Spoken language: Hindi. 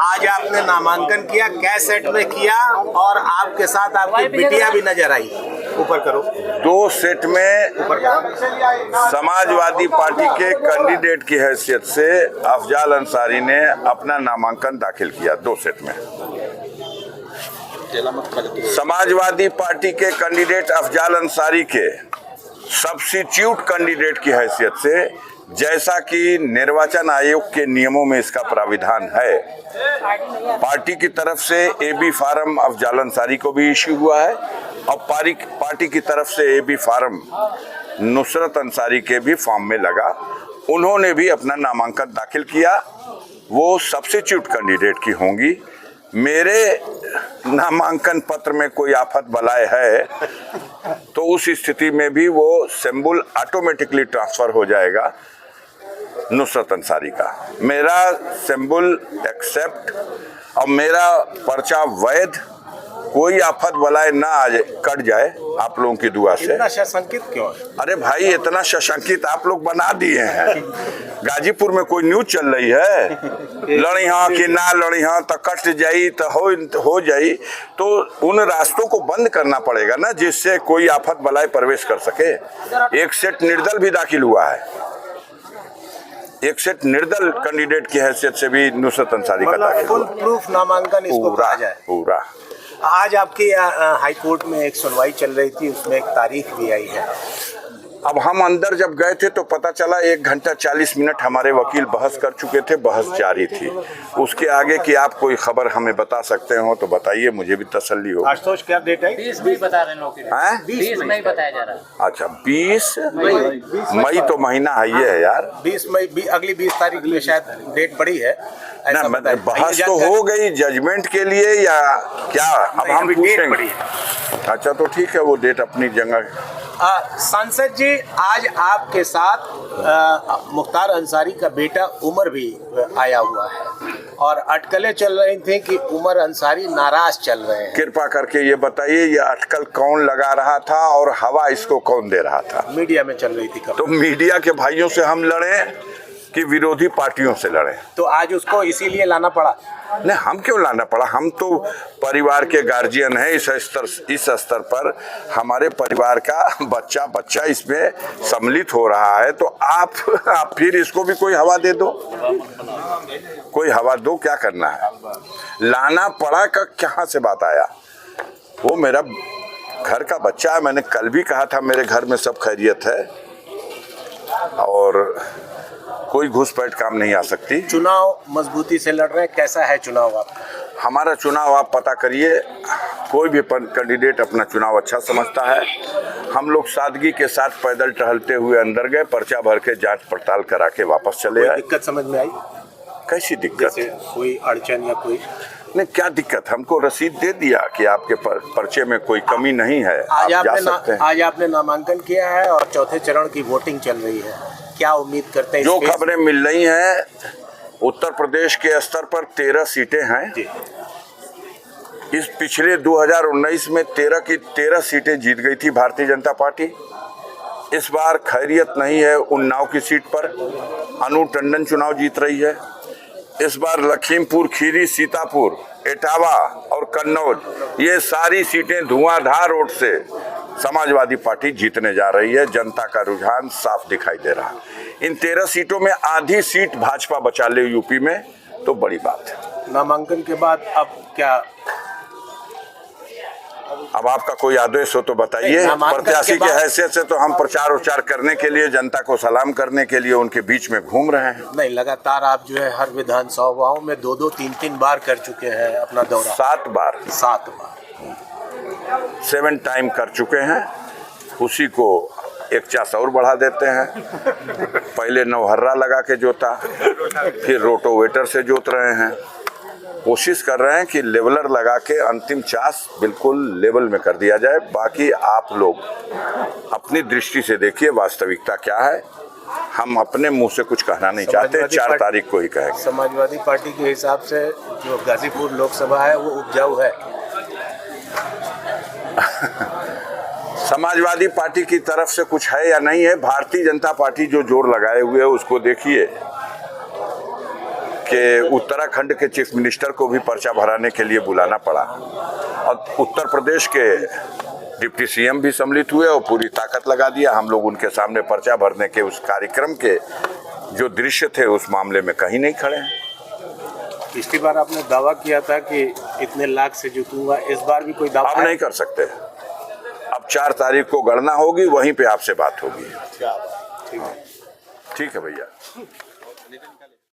आज आपने नामांकन किया, क्या सेट में किया और आपके साथ आपकी बिटिया भी नजर आई, ऊपर करो। 2 सेट में समाजवादी पार्टी के कैंडिडेट की हैसियत से अफजाल अंसारी ने अपना नामांकन दाखिल किया। 2 सेट में समाजवादी पार्टी के कैंडिडेट अफजाल अंसारी के सब्स्टिट्यूट कैंडिडेट की हैसियत से, जैसा कि निर्वाचन आयोग के नियमों में इसका प्राविधान है, पार्टी की तरफ से एबी फार्म अफजाल अंसारी को भी इश्यू हुआ है और पार्टी की तरफ से एबी फार्म नुसरत अंसारी के भी फॉर्म में लगा। उन्होंने भी अपना नामांकन दाखिल किया। वो सब्स्टिट्यूट कैंडिडेट की होंगी। मेरे नामांकन पत्र में कोई आफत बलाए है तो उस स्थिति में भी वो सिंबल ऑटोमेटिकली ट्रांसफर हो जाएगा नुसरत अंसारी का। मेरा सिंबल एक्सेप्ट और मेरा पर्चा वैध, कोई आफत बलाए ना आ जाए, कट जाए आप लोगों की दुआ से। इतना सशंकित क्यों है? अरे भाई, इतना सशंकित आप लोग बना दिए हैं। गाजीपुर में कोई न्यूज चल रही है, लड़ी हाँ कि ना लड़ी हाँ तो कट जाई तो हो जाई, तो उन रास्तों को बंद करना पड़ेगा ना जिससे कोई आफत बलाए प्रवेश कर सके। 1 सेट निर्दल भी दाखिल हुआ है। 1 सेट निर्दल कैंडिडेट की हैसियत से भी नुसरत अंसारी का दाखिल फुल प्रूफ नामांकन इसको कहा जाए। पूरा। आज आपकी हाई कोर्ट में एक सुनवाई चल रही थी, उसमें एक तारीख भी आई है। अब हम अंदर जब गए थे तो पता चला 1 घंटा 40 मिनट हमारे वकील बहस कर चुके थे, बहस जारी थी। उसके आगे की आप कोई खबर हमें बता सकते हो तो बताइए, मुझे भी तसल्ली हो। आशुतोष, क्या डेट है? 20 बता रहे हैं लोग। 20 मई बताया जा रहा है। अच्छा, 20 मई तो महीना है ये है यार। 20 मई, अगली 20 तारीख में शायद डेट पड़ी है। ना बहस तो हो गई जजमेंट के लिए या क्या? अब हम पूछेंगे। अच्छा तो ठीक है, वो डेट अपनी जगह। सांसद जी, आज आपके साथ मुख्तार अंसारी का बेटा उमर भी आया हुआ है और अटकलें चल रही थी कि उमर अंसारी नाराज चल रहे हैं। कृपा करके ये बताइए, ये अटकल कौन लगा रहा था और हवा इसको कौन दे रहा था? मीडिया में चल रही थी। तो मीडिया के भाइयों से हम लड़े कि विरोधी पार्टियों से लड़े? तो आज उसको इसीलिए लाना पड़ा? नहीं, हम क्यों लाना पड़ा? हम तो परिवार के गार्जियन हैं। इस स्तर पर हमारे परिवार का बच्चा इसमें सम्मिलित हो रहा है, तो आप फिर इसको भी कोई हवा दे दो, कोई हवा दो। क्या करना है? लाना पड़ा का कहाँ से बात आया? वो मेरा घर का बच्चा है। मैंने कल भी कहा था मेरे घर में सब खैरियत है और कोई घुसपैठ काम नहीं आ सकती। चुनाव मजबूती से लड़ रहे हैं, कैसा है चुनाव आपका? हमारा चुनाव आप पता करिए, कोई भी कैंडिडेट अपना चुनाव अच्छा समझता है। हम लोग सादगी के साथ पैदल टहलते हुए अंदर गए, पर्चा भर के जांच पड़ताल करा के वापस चले आए। दिक्कत समझ में आई? कैसी दिक्कत? कोई अड़चन या कोई? नहीं, क्या दिक्कत? हमको रसीद दे दिया कि आपके पर्चे में कोई कमी नहीं है, आप जा सकते हैं। आज आपने नामांकन किया है और चौथे चरण की वोटिंग चल रही है, क्या उम्मीद करते हैं? जो खबरें मिल रही हैं, उत्तर प्रदेश के स्तर पर 13 सीटें हैं। इस पिछले 2019 में 13 की 13 सीटें जीत गई थी भारतीय जनता पार्टी। इस बार खैरियत नहीं है उन्नाव की सीट पर, अनु टंडन चुनाव जीत रही है। इस बार लखीमपुर खीरी, सीतापुर, इटावा और कन्नौज, ये सारी सीटें धुआंधार वोट से समाजवादी पार्टी जीतने जा रही है। जनता का रुझान साफ दिखाई दे रहा है। इन 13 सीटों में आधी सीट भाजपा बचा ले यूपी में, तो बड़ी बात है। नामांकन के बाद अब क्या? अब आपका कोई आदेश हो तो बताइए। प्रत्याशी के हैसियत से तो हम प्रचार उचार करने के लिए, जनता को सलाम करने के लिए उनके बीच में घूम रहे हैं। नहीं, लगातार आप जो है हर विधानसभाओं में 2-2, 3-3 बार कर चुके हैं अपना दौरा। 7 बार 7 टाइम कर चुके हैं। उसी को एक चास और बढ़ा देते हैं। पहले नौहर्रा लगा के जोता, फिर रोटोवेटर से जोत रहे हैं। कोशिश कर रहे हैं कि लेवलर लगा के अंतिम चास बिल्कुल लेवल में कर दिया जाए। बाकी आप लोग अपनी दृष्टि से देखिए वास्तविकता क्या है। हम अपने मुंह से कुछ कहना नहीं चाहते, 4 तारीख को ही कहेंगे। समाजवादी पार्टी के हिसाब से जो गाजीपुर लोकसभा है वो उपजाऊ है। समाजवादी पार्टी की तरफ से कुछ है या नहीं है? भारतीय जनता पार्टी जो जोर लगाए हुए है उसको देखिए कि उत्तराखंड के चीफ मिनिस्टर को भी पर्चा भराने के लिए बुलाना पड़ा और उत्तर प्रदेश के डिप्टी सीएम भी सम्मिलित हुए और पूरी ताकत लगा दिया। हम लोग उनके सामने पर्चा भरने के उस कार्यक्रम के जो दृश्य थे उस मामले में कहीं नहीं खड़े हैं। पिछली बार आपने दावा किया था कि इतने लाख से जीतूंगा, इस बार भी कोई दावा अब नहीं कर सकते। अब 4 तारीख को गणना होगी, वहीं पे आपसे बात होगी। ठीक है ठीक है भैया।